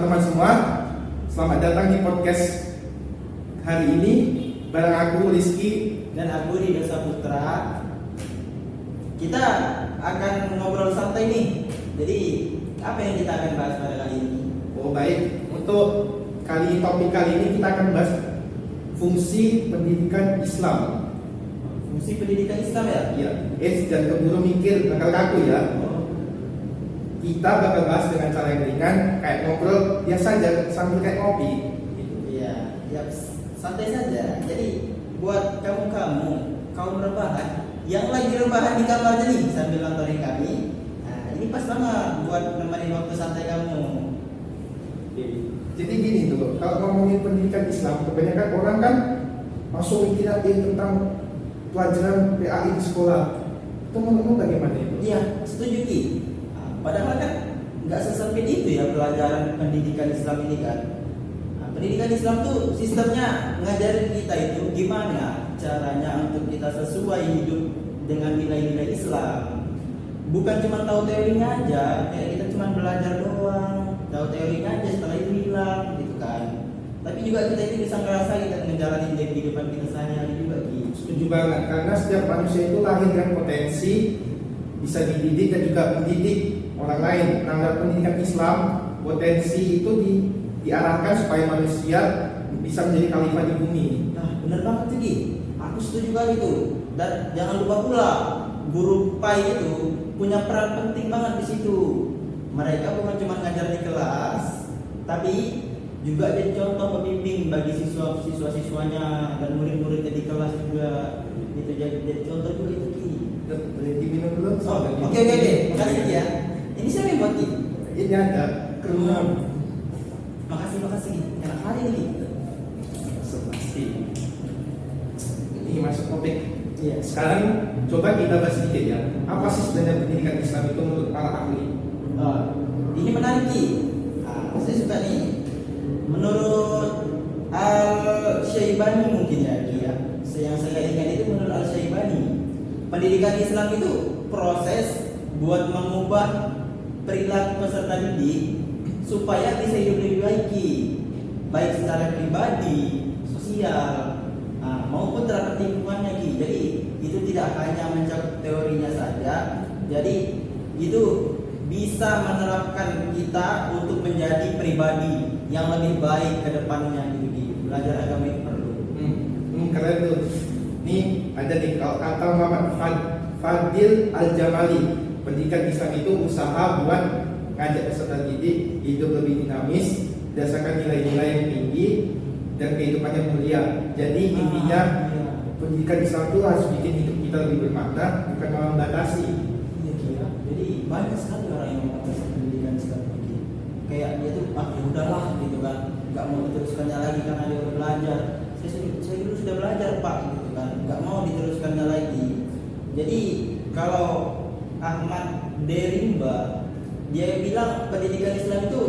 teman-teman semua. Selamat datang di podcast hari ini. Bareng aku Rizky dan aku Ridho Saputra. Kita akan ngobrol santai nih. Jadi apa yang kita akan bahas pada kali ini? Oh baik, untuk topik kali ini kita akan bahas fungsi pendidikan Islam. Fungsi pendidikan Islam ya? Iya. Jangan keburu mikir bakal kaku ya. Kita bakal bahas dengan cara yang ringan, kayak ngobrol biasa aja sambil kayak kopi. Iya, ya, santai saja. Jadi buat kaum rebahan yang lagi rebahan di kamarnya nih sambil nontonin kami, nah ini pas banget buat nemenin waktu santai kamu. Jadi gini tuh, kalau ngomongin pendidikan Islam, kebanyakan orang kan masuk mikirnya tentang pelajaran PAI di sekolah. Itu menurutmu bagaimana itu? Iya, setuju Ki. Padahal kan nggak sesempit itu ya pelajaran pendidikan Islam ini kan. Nah, pendidikan Islam tuh sistemnya ngajarin kita itu gimana caranya untuk kita sesuai hidup dengan nilai-nilai Islam. Bukan cuma tahu teorinya aja, kayak kita cuma belajar doang, tahu teorinya aja setelah itu hilang gitu kan. Tapi juga kita itu bisa ngerasain dan menjalani kehidupan kita sehari-hari juga Ki. Setuju banget, karena setiap manusia itu lahir dengan potensi, bisa dididik dan juga mendidik orang lain. Nah, dalam pendidikan Islam, potensi itu diarahkan supaya manusia bisa menjadi khalifah di bumi. Nah, benar banget tuh Ki. Aku setuju kali tuh. Dan jangan lupa pula, guru PAI itu punya peran penting banget di situ. Mereka bukan cuma ngajar di kelas, tapi juga jadi contoh pembimbing bagi siswa-siswanya dan murid-muridnya di kelas juga. Itu jadi contoh juga itu Ki. Boleh diminum dulu? Oke. Makasih ya. Ini siapa yang buat Ki? Ini ada kerumunan. Makasih. Enak kali ini. Pasti. Ini masuk topik. Iya. Sekarang coba kita bahas sedikit ya. Apa sih sebenarnya pendidikan Islam itu menurut para ahli? Ini menarik Ki. Saya suka nih. Menurut Al-Syaibani mungkin ya Ki ya. Yang saya ingat itu menurut Al-Syaibani, pendidikan Islam itu proses buat mengubah perilaku peserta didik supaya bisa hidup lebih baik Ki. Baik secara pribadi, sosial, maupun terhadap lingkungannya Ki. Jadi itu tidak hanya mencakup teorinya saja. Jadi itu bisa menerapkan kita untuk menjadi pribadi yang lebih baik ke depannya gitu Ki. Belajar agama itu perlu. Keren tuh. Nih ada nih kalau kata Muhammad Fadil Al-Jamali, pendidikan Islam itu usaha buat ngajak peserta didik hidup lebih dinamis, berdasarkan nilai-nilai yang tinggi dan kehidupan yang mulia. Jadi intinya pendidikan Islam itu harus bikin hidup kita lebih bermakna, bukan malah membatasi. Iya Ki. Jadi banyak sekali orang yang membatasi pendidikan Islam ini. Kayak dia tuh ya udahlah gitu kan, nggak mau diteruskannya lagi karena dia udah belajar. Saya dulu sudah belajar Pak gitu kan, nggak mau diteruskannya lagi. Jadi kalau Ahmad Derimba dia bilang pendidikan Islam itu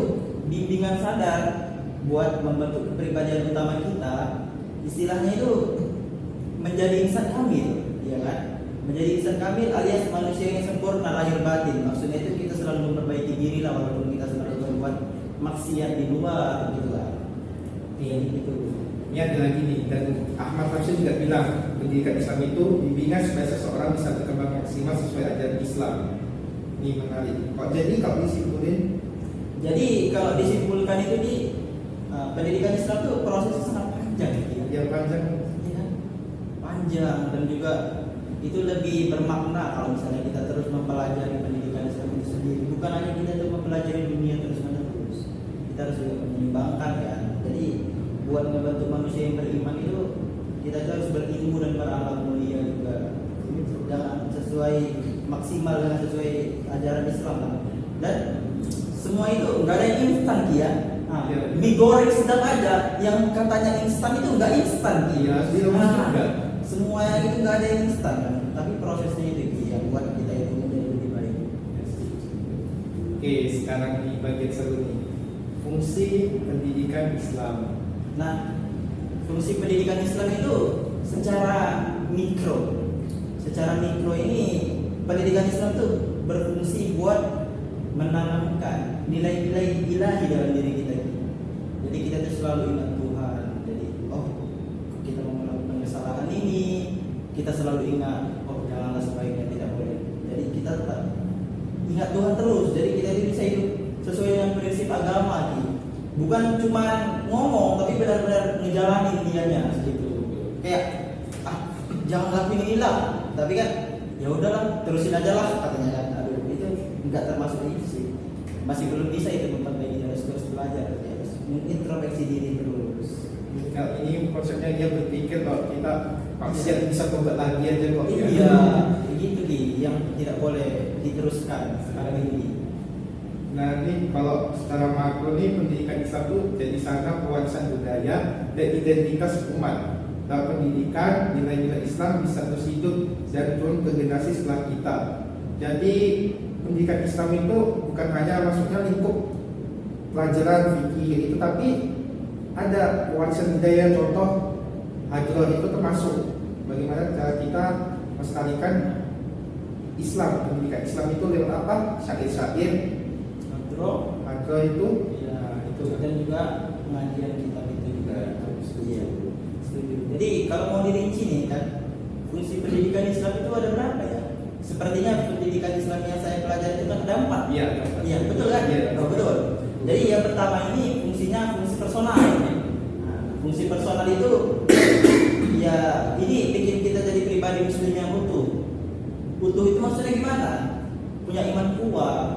bimbingan sadar buat membentuk kepribadian utama kita. Istilahnya itu menjadi insan kamil, ya kan? Menjadi insan kamil alias manusia yang sempurna lahir batin. Maksudnya itu kita selalu memperbaiki diri lah walaupun kita selalu berbuat maksiat di luar gitu lah. Iya gitu. Ini ada lagi nih, dan Ahmad Tafsir juga bilang pendidikan Islam itu bimbingan supaya seseorang bisa berkembang maksimal sesuai ajaran Islam. Ini menarik. Kalau disimpulkan itu di pendidikan Islam itu prosesnya sangat panjang gitu. Yang panjang, Ya, panjang dan juga itu lebih bermakna kalau misalnya kita terus mempelajari pendidikan Islam itu sendiri. Bukan hanya kita tuh mempelajari dunia terus-menerus, kita harus juga menyeimbangkan kan. Jadi buat membantu manusia yang beriman itu kita harus berilmu dan beramal mulia juga. Jangan sesuai maksimal dengan sesuai ajaran Islam lah. Dan semua itu nggak ada yang instan Ki ya. Mie goreng sedang aja yang katanya instan itu nggak instan Ki. Iya, Semua itu nggak ada yang instan kan. Tapi prosesnya itu Ki yang buat kita itu menjadi lebih baik. Oke, sekarang di bagian seru nih, fungsi pendidikan Islam. Nah, fungsi pendidikan Islam itu secara mikro ini pendidikan Islam tuh berfungsi buat menanamkan nilai-nilai ilahi dalam diri kita. selalu ingat Tuhan. Jadi oh, kita mau melakukan kesalahan ini, kita selalu ingat oh janganlah, sebaiknya tidak boleh. Jadi kita tetap ingat Tuhan terus. Jadi kita ini bisa hidup sesuai dengan prinsip agama gitu. Bukan cuma ngomong tapi benar-benar ngejalanin dianya gitu. Kayak jangan lakuin inilah, tapi kan ya udahlah terusin aja lah katanya kan. Aduh, itu nggak termasuk itu sih. Masih belum bisa itu memperbaiki, harus terus belajar, harus introspeksi diri terus. Nah, ini konsepnya dia berpikir kalau kita maksiat bisa tobat lagi aja kok. Iya, begitu di yang tidak boleh diteruskan sekarang ini. Nah ini kalau secara makro nih pendidikan Islam itu jadi sangat pewarisan budaya dan identitas umat. Dalam pendidikan, nilai-nilai Islam bisa terus hidup dan turun ke generasi setelah kita. Jadi pendidikan Islam itu bukan hanya maksudnya lingkup pelajaran fikih itu, tapi ada pewarisan budaya. Contoh Hajrah itu termasuk bagaimana cara kita melestarikan Islam. Pendidikan Islam itu lewat apa? Syair-syair. Hajrah itu Ya, itu dan juga pengajian kitab itu juga. Iya. Jadi kalau mau dirinci nih kan, fungsi pendidikan Islam itu ada berapa ya? Sepertinya pendidikan Islam yang saya pelajari itu kan ada 4. Iya, Iya, betul kan? Iya. Oh, betul. Jadi yang pertama ini fungsinya fungsi personal. Nah, fungsi personal itu ya ini bikin kita jadi pribadi muslim yang utuh. Utuh itu maksudnya gimana? Punya iman kuat,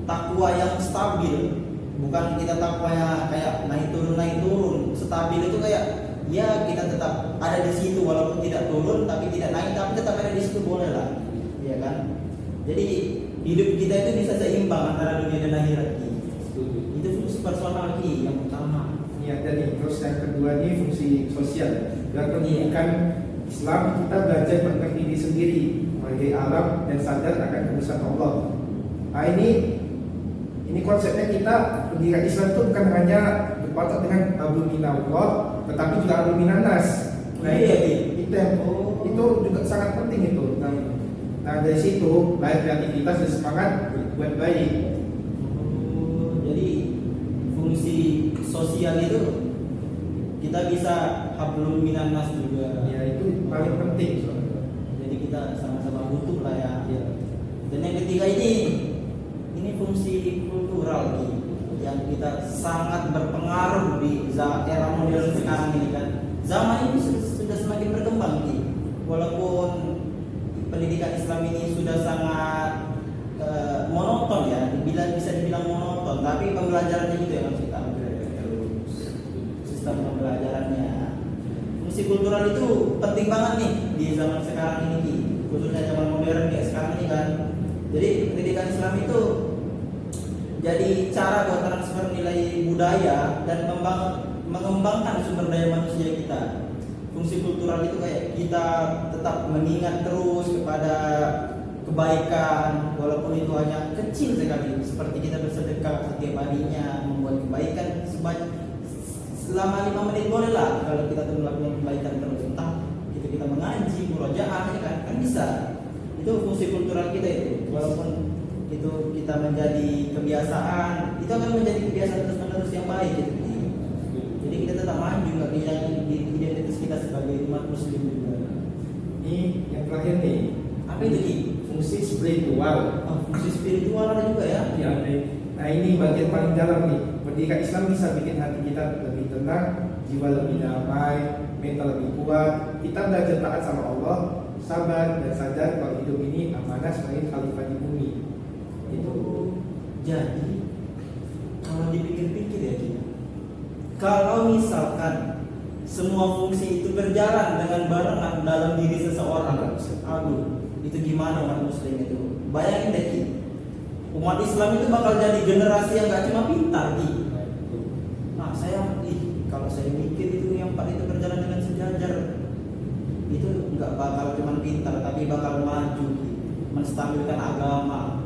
takwa yang stabil. Bukan kita takwanya kayak naik turun. Stabil itu kayak ya kita tetap ada di situ walaupun tidak turun, tapi tidak naik, tapi tetap ada di situ, boleh lah, ya kan? Jadi hidup kita itu bisa seimbang antara dunia dan akhirat. Itu fungsi personal yang utama. Ya, dan terus yang kedua ini fungsi sosial. Dalam pendidikan Islam kita belajar mengenai diri sendiri, sebagai alam dan sadar akan kebesaran Allah. Nah ini konsepnya kita pendidikan Islam itu bukan hanya berpatok dengan hablum minallah, tetapi juga hablum minannas. Nah itu juga sangat penting itu. Nah dari situ lahir kreativitas dan semangat berbuat baik. Jadi fungsi sosial itu kita bisa hablum minannas juga. Ya itu paling penting. Jadi kita sama-sama butuh lah ya. Dan yang ketiga ini fungsi kultural nih, yang kita sangat berpengaruh di era modern sekarang ini kan. Zaman ini sudah semakin berkembang nih. Walaupun pendidikan Islam ini sudah sangat monoton ya, bisa dibilang monoton, tapi pembelajarannya itu yang harus kita upgrade terus. Sistem pembelajarannya. Fungsi kultural itu penting banget nih di zaman sekarang ini, khususnya zaman modern kayak sekarang ini kan. Jadi pendidikan Islam itu jadi cara buat transfer nilai budaya dan mengembangkan sumber daya manusia kita. Fungsi kultural itu kayak kita tetap mengingat terus kepada kebaikan, walaupun itu hanya kecil sekali, seperti kita bersedekah setiap harinya, membuat kebaikan selama 5 menit boleh lah kalau kita tuh melakukan kebaikan terus. Entah itu kita mengaji, murojaah, ya kan bisa. Itu fungsi kultural kita itu, walaupun itu kita menjadi kebiasaan, itu akan menjadi kebiasaan terus-menerus yang baik gitu. Jadi kita tetap maju nggak kehilangan identitas kita sebagai umat muslim juga. Ini yang terakhir nih, Apa itu Ki? fungsi spiritual. Fungsi spiritual ada juga ya? Ya, nah ini bagian paling dalam nih. Pendidikan Islam bisa bikin hati kita lebih tenang, jiwa lebih damai, mental lebih kuat. Kita belajar taat sama Allah, sabar dan sadar kalau hidup ini amanah sebagai khalifah di bumi. Itu. Jadi kalau dipikir-pikir ya Ki, kalau misalkan semua fungsi itu berjalan dengan barengan dalam diri seseorang, aduh, itu gimana umat muslim itu? Bayangin deh Ki, umat Islam itu bakal jadi generasi yang gak cuma pintar Ki. Nah kalau saya mikir itu yang 4 itu berjalan dengan sejajar, itu nggak bakal cuma pintar tapi bakal maju Ki, menstabilkan agama.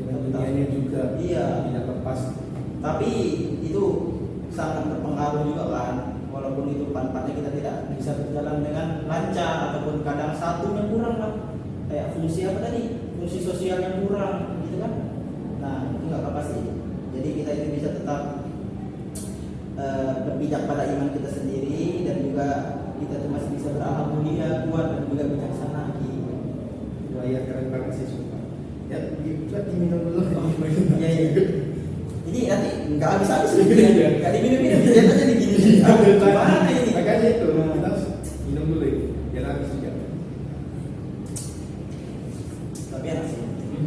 Dunianya juga tidak lepas. Tapi itu sangat berpengaruh juga kan, walaupun itu pan-pannya kita tidak bisa berjalan dengan lancar ataupun kadang satunya kurang lah, kayak fungsi apa tadi, fungsi sosial yang kurang gitu kan. Nah itu nggak apa-apa sih, jadi kita itu bisa tetap berpijak pada iman kita sendiri, dan juga kita tuh masih bisa beralhamdulillah kuat dan juga bijaksana gitu. Wah ya keren banget sih sumpah. Ya, coba diminum dulu. Iya iya. Jadi nanti nggak habis-habis nih ya. Nggak diminum-minum jatuhnya nih gini. Gimana ini? Makanya itu kita harus minum dulu ya, biar habis juga. Tapi enak sih. Iya.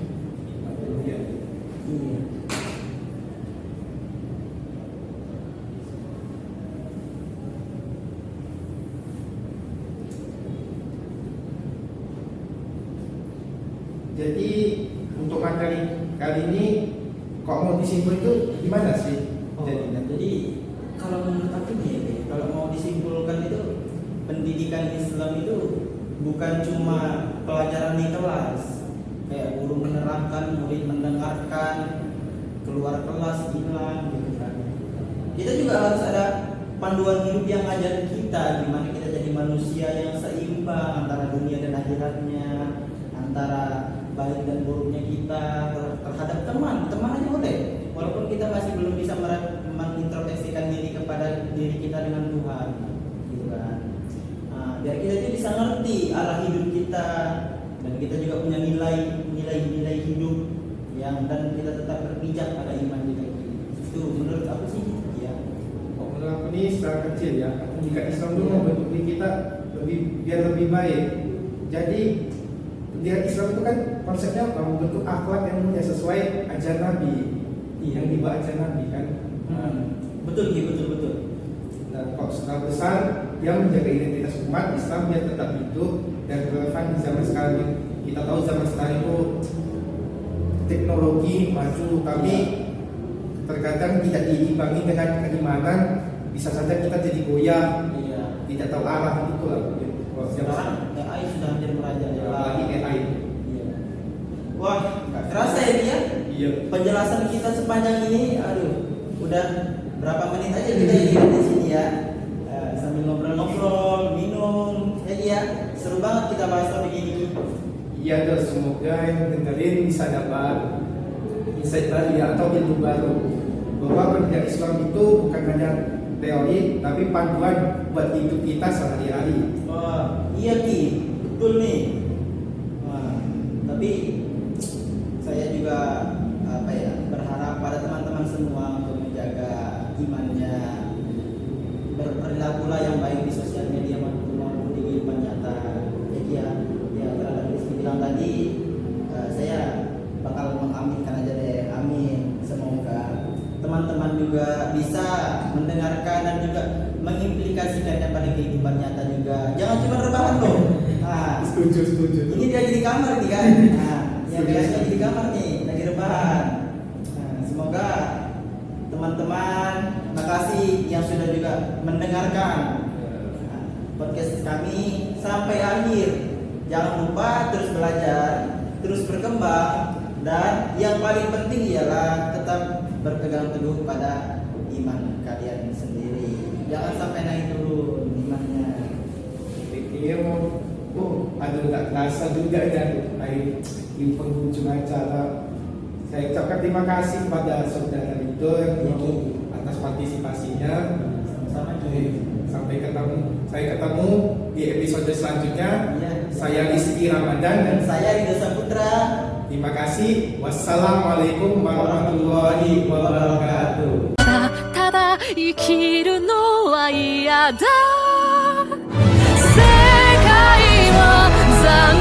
Iya. Jadi untuk materi kali ini kok mau disimpul itu gimana sih? Jadi kalau menurut aku nih, kalau mau disimpulkan itu pendidikan Islam itu bukan cuma pelajaran di kelas, kayak guru menerangkan, murid mendengarkan, keluar kelas hilang gitu kan. Kita juga harus ada panduan hidup yang ngajarin kita gimana kita jadi manusia yang seimbang antara dunia dan akhiratnya, antara baik dan buruknya kita terhadap teman aja boleh, walaupun kita masih belum bisa mengintrospeksikan diri kepada diri kita dengan Tuhan gitu kan. Biar kita juga bisa ngerti arah hidup kita, dan kita juga punya nilai hidup yang, dan kita tetap berpijak pada iman kita itu menurut aku sih ya. Kok menurut aku ini secara kecil ya, jika Islam itu membentuk diri kita biar lebih baik. Jadi pendidikan Islam itu kan konsepnya apa? Membentuk akhlak yang mulia sesuai ajaran Nabi, yang dibawa ajaran Nabi kan. Betul. Nah, kok skala besar yang menjaga identitas umat Islam biar tetap hidup dan relevan di zaman sekarang ini. Kita tahu zaman sekarang itu teknologi maju, tapi terkadang tidak diimbangi dengan keimanan, bisa saja kita jadi goyah, tidak tahu arah itu lah. Sekarang AI sudah hampir merajalela. Apalagi AI. Iya. Wah, nggak kerasa ya dia? Iya. Penjelasan kita sepanjang ini, aduh, udah berapa menit aja kita ini di sini ya, sambil ngobrol-ngobrol, minum, ya seru banget kita bahas topik ini. Iya, dan semoga yang dengerin bisa dapat insight baru ya, atau ilmu baru bahwa pendidikan Islam itu bukan hanya teori, tapi panduan buat hidup kita sehari-hari. Wah, iya Ki, betul nih. Wah, tapi saya juga berharap pada teman-teman semua untuk menjaga imannya, berperilakulah yang baik di sosial media maupun di kehidupan nyata. Jadi ya terhadap Rizky bilang tadi, saya bakal mengaminkan aja deh, amin. Semoga teman-teman juga bisa mendengarkan dan juga mengimplikasikannya pada kehidupan nyata juga. Jangan cuma rebahan loh. Nah, Setuju. ini dia di kamar nih kan. Nah, yang biasanya di kamar nih lagi rebahan. Nah, semoga teman-teman, makasih yang sudah juga mendengarkan podcast kami sampai akhir. Jangan lupa terus belajar, terus berkembang, dan yang paling penting ialah tetap berpegang teguh pada iman kalian sendiri. Jangan sampai naik dulu imannya. Pikir aduh nggak terasa juga ya di penghujung acara. Saya ucapkan terima kasih kepada saudara Rido yang atas partisipasinya. Sama-sama. Sampai ketemu. Saya ketemu di episode selanjutnya. Iya. Saya Rizky Ramadan dan Saya Rido Saputra. terima kasih. Wassalamualaikum warahmatullahi wabarakatuh. ただ生きるのは嫌だ世界は残